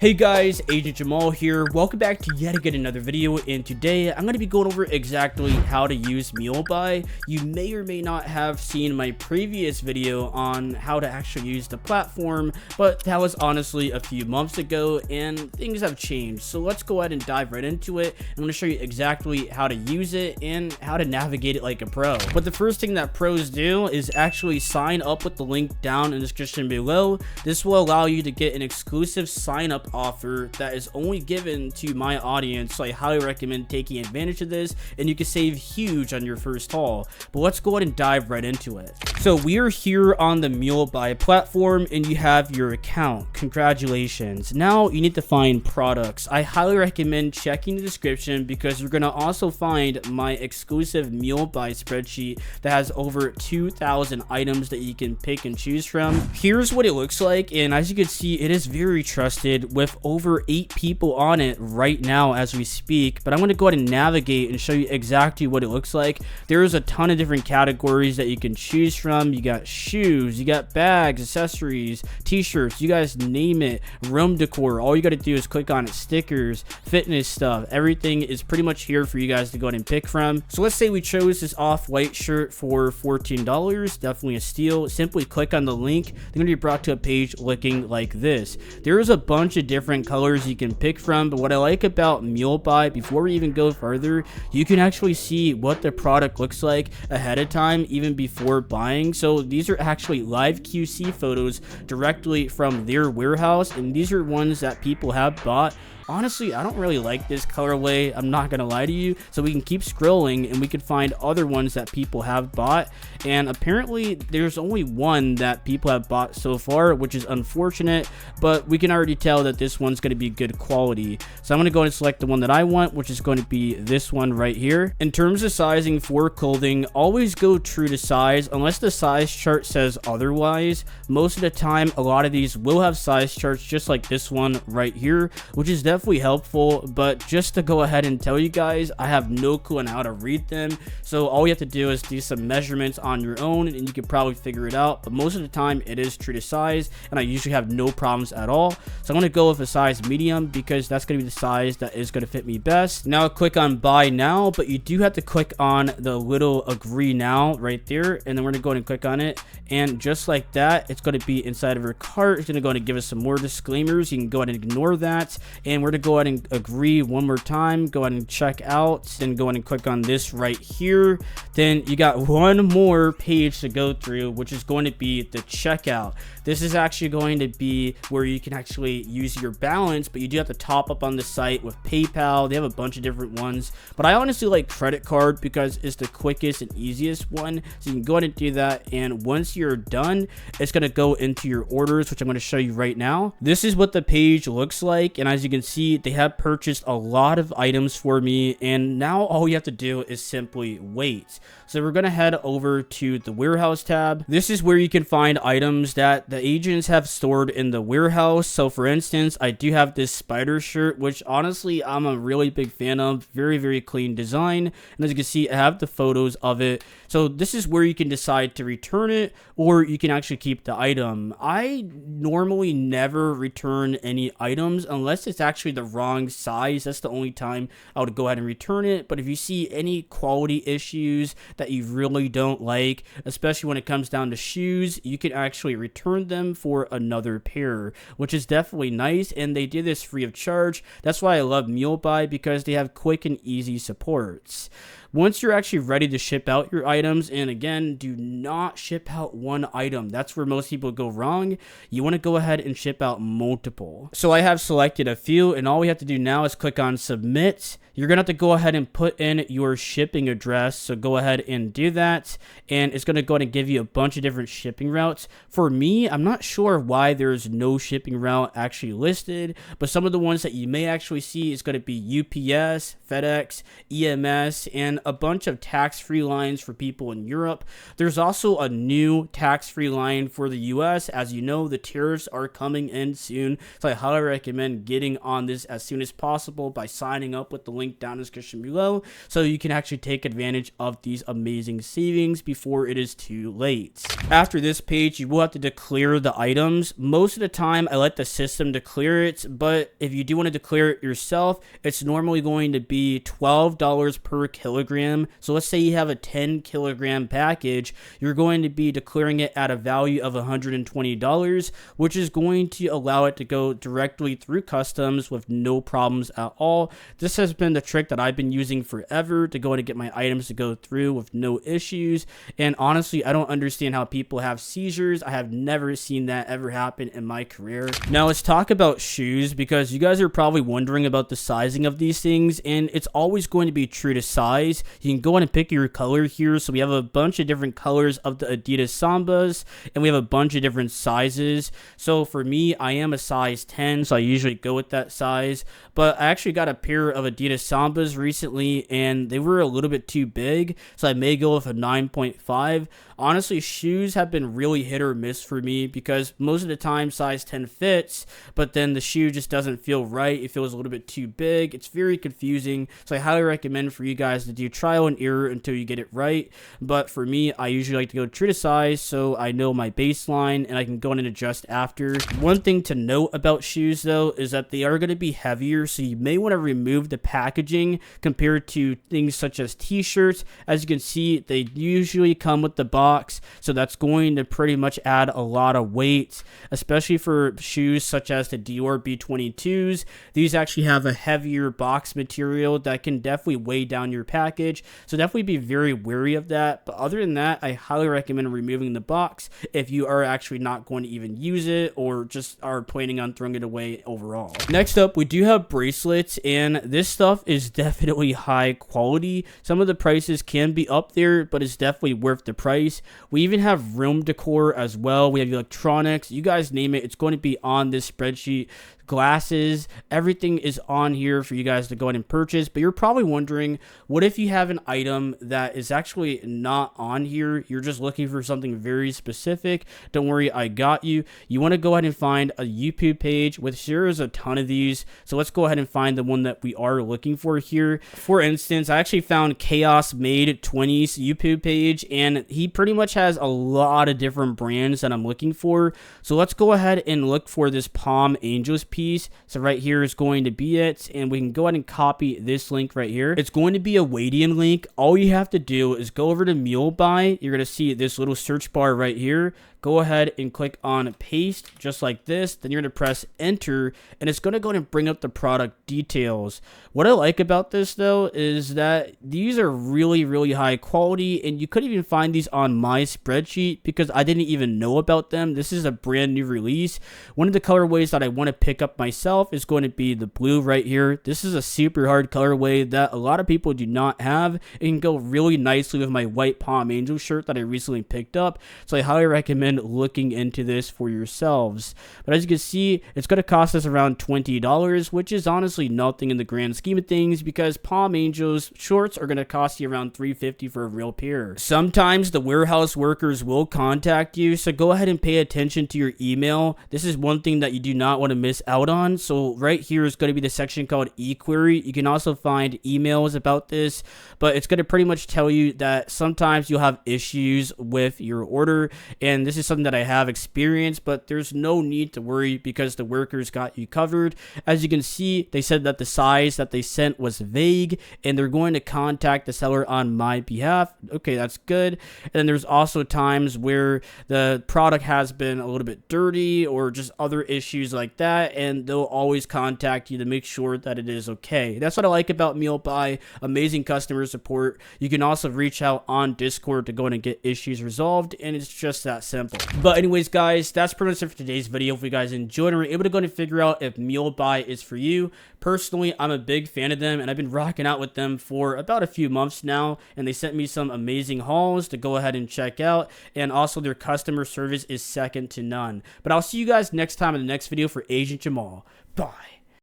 Hey guys, Agent Jamal here. Welcome back to yet again another video, and today I'm going to be going over exactly how to use Mulebuy. You may or may not have seen my previous video on how to actually use the platform, but that was honestly a few months ago and things have changed. So let's go ahead and dive right into it. I'm going to show you exactly how to use it and how to navigate it like a pro. But the first thing that pros do is actually sign up with the link down in the description below. This will allow you to get an exclusive sign up offer that is only given to my audience, so I highly recommend taking advantage of this, and you can save huge on your first haul. But let's go ahead and dive right into it. So we are here on the Mulebuy platform and you have your account. Congratulations. Now you need to find products. I highly recommend checking the description because you're going to also find my exclusive Mulebuy spreadsheet that has over 2,000 items that you can pick and choose from. Here's what it looks like, and as you can see, it is very trusted with over 8 people on it right now as we speak. But I'm going to go ahead and navigate and show you exactly what it looks like. There's a ton of different categories that you can choose from. You got shoes, you got bags, accessories, t-shirts, you guys name it, room decor. All you got to do is click on it. Stickers, fitness stuff, everything is pretty much here for you guys to go ahead and pick from. So let's say we chose this off-white shirt for $14, definitely a steal. Simply click on the link. They're going to be brought to a page looking like this. There is a bunch of different colors you can pick from, but what I like about Mulebuy, before we even go further, you can actually see what the product looks like ahead of time, even before buying. So these are actually live QC photos directly from their warehouse, and these are ones that people have bought. Honestly, I don't really like this colorway, I'm not gonna lie to you. So we can keep scrolling and we can find other ones that people have bought, and apparently there's only one that people have bought so far, which is unfortunate, but we can already tell that this one's going to be good quality. So I'm going to go and select the one that I want, which is going to be this one right here. In terms of sizing for clothing, always go true to size unless the size chart says otherwise. Most of the time, a lot of these will have size charts just like this one right here, which is definitely helpful. But just to go ahead and tell you guys, I have no clue on how to read them, so all you have to do is do some measurements on your own and you can probably figure it out. But most of the time it is true to size, and I usually have no problems at all. So I'm going to go with a size medium because that's going to be the size that is going to fit me best. Now click on buy now, but you do have to click on the little agree now right there, and then we're going to go ahead and click on it, and just like that, it's going to be inside of your cart. It's going to go ahead and give us some more disclaimers. You can go ahead and ignore that, and we're going to go ahead and agree one more time. Go ahead and check out, then go ahead and click on this right here. Then you got one more page to go through, which is going to be the checkout. This is actually going to be where you can actually use your balance, but you do have to top up on the site with PayPal. They have a bunch of different ones, but I honestly like credit card because it's the quickest and easiest one. So you can go ahead and do that, and once you're done, it's going to go into your orders, which I'm going to show you right now. This is what the page looks like, and as you can see, they have purchased a lot of items for me, and now all you have to do is simply wait. So we're going to head over to the warehouse tab. This is where you can find items that the agents have stored in the warehouse. So for instance, I do have this spider shirt, which honestly I'm a really big fan of. Very clean design, and as you can see, I have the photos of it. So this is where you can decide to return it, or you can actually keep the item. I normally never return any items unless it's actually the wrong size. That's the only time I would go ahead and return it. But if you see any quality issues that you really don't like, especially when it comes down to shoes, you can actually return them for another pair, which is definitely nice, and they do this free of charge. That's why I love Mulebuy, because they have quick and easy supports. Once you're actually ready to ship out your items, and again, do not ship out one item. That's where most people go wrong. You want to go ahead and ship out multiple. So I have selected a few, and all we have to do now is click on submit. You're going to have to go ahead and put in your shipping address, so go ahead and do that, and it's going to go ahead and give you a bunch of different shipping routes. For me, I'm not sure why there's no shipping route actually listed, but some of the ones that you may actually see is going to be UPS, FedEx, EMS, and and a bunch of tax-free lines for people in Europe. There's also a new tax-free line for the US. As you know, the tariffs are coming in soon, so I highly recommend getting on this as soon as possible by signing up with the link down in the description below, so you can actually take advantage of these amazing savings before it is too late. After this page, you will have to declare the items. Most of the time, I let the system declare it, but if you do want to declare it yourself, it's normally going to be $12 per kilogram. So let's say you have a 10 kilogram package, you're going to be declaring it at a value of $120, which is going to allow it to go directly through customs with no problems at all. This has been the trick that I've been using forever to go and get my items to go through with no issues. And honestly, I don't understand how people have seizures. I have never seen that ever happen in my career. Now let's talk about shoes, because you guys are probably wondering about the sizing of these things, and it's always going to be true to size. You can go in and pick your color here. So we have a bunch of different colors of the Adidas Sambas, and we have a bunch of different sizes. So for me, I am a size 10, so I usually go with that size. But I actually got a pair of Adidas Sambas recently, and they were a little bit too big, so I may go with a 9.5. Honestly, shoes have been really hit or miss for me, because most of the time size 10 fits, but then the shoe just doesn't feel right. It feels a little bit too big. It's very confusing, so I highly recommend for you guys to do trial and error until you get it right. But for me, I usually like to go true to size, so I know my baseline and I can go in and adjust after. One thing to note about shoes though is that they are going to be heavier, so you may want to remove the packaging compared to things such as t-shirts. As you can see, they usually come with the box, so that's going to pretty much add a lot of weight, especially for shoes such as the Dior B22s. These actually have a heavier box material that can definitely weigh down your package, so definitely be very wary of that. But other than that, I highly recommend removing the box if you are actually not going to even use it or just are planning on throwing it away overall. Next up, we do have bracelets, and this stuff is definitely high quality. Some of the prices can be up there, but it's definitely worth the price. We even have room decor as well. We have electronics, you guys name it, it's going to be on this spreadsheet. Glasses, everything is on here for you guys to go ahead and purchase. But you're probably wondering, what if you have an item that is actually not on here? You're just looking for something very specific. Don't worry, I got you. You want to go ahead and find a YouTube page, which there is a ton of these. So let's go ahead and find the one that we are looking for here. For instance, I actually found Chaos Made 20's YouTube page, and he pretty much has a lot of different brands that I'm looking for. So let's go ahead and look for this Palm Angels piece. So right here is going to be it, and we can go ahead and copy this link right here. It's going to be a Wadian link. All you have to do is go over to Mulebuy. You're going to see this little search bar right here. Go ahead and click on paste just like this. Then you're going to press enter, and it's going to go ahead and bring up the product details. What I like about this though is that these are really high quality, and you couldn't even find these on my spreadsheet because I didn't even know about them. This is a brand new release. One of the colorways that I want to pick up myself is going to be the blue right here. This is a super hard colorway that a lot of people do not have. It can go really nicely with my white Palm Angel shirt that I recently picked up, so I highly recommend looking into this for yourselves. But as you can see, it's going to cost us around $20, which is honestly nothing in the grand scheme of things, because Palm Angels shorts are going to cost you around $3.50 for a real pair. Sometimes the warehouse workers will contact you, so go ahead and pay attention to your email. This is one thing that you do not want to miss out on. So right here is going to be the section called eQuery. You can also find emails about this, but it's going to pretty much tell you that sometimes you'll have issues with your order, and this is something that I have experienced, but there's no need to worry because the workers got you covered. As you can see, they said that the size that they sent was vague, and they're going to contact the seller on my behalf. Okay, that's good. And then there's also times where the product has been a little bit dirty or just other issues like that, and they'll always contact you to make sure that it is okay. That's what I like about Mulebuy. Amazing customer support. You can also reach out on Discord to go in and get issues resolved, and it's just that simple. But anyways, guys, that's pretty much it for today's video. If you guys enjoyed and were able to go and figure out if Mulebuy is for you, personally, I'm a big fan of them, and I've been rocking out with them for about a few months now, and they sent me some amazing hauls to go ahead and check out, and also their customer service is second to none. But I'll see you guys next time in the next video for Agent Jamal. Bye.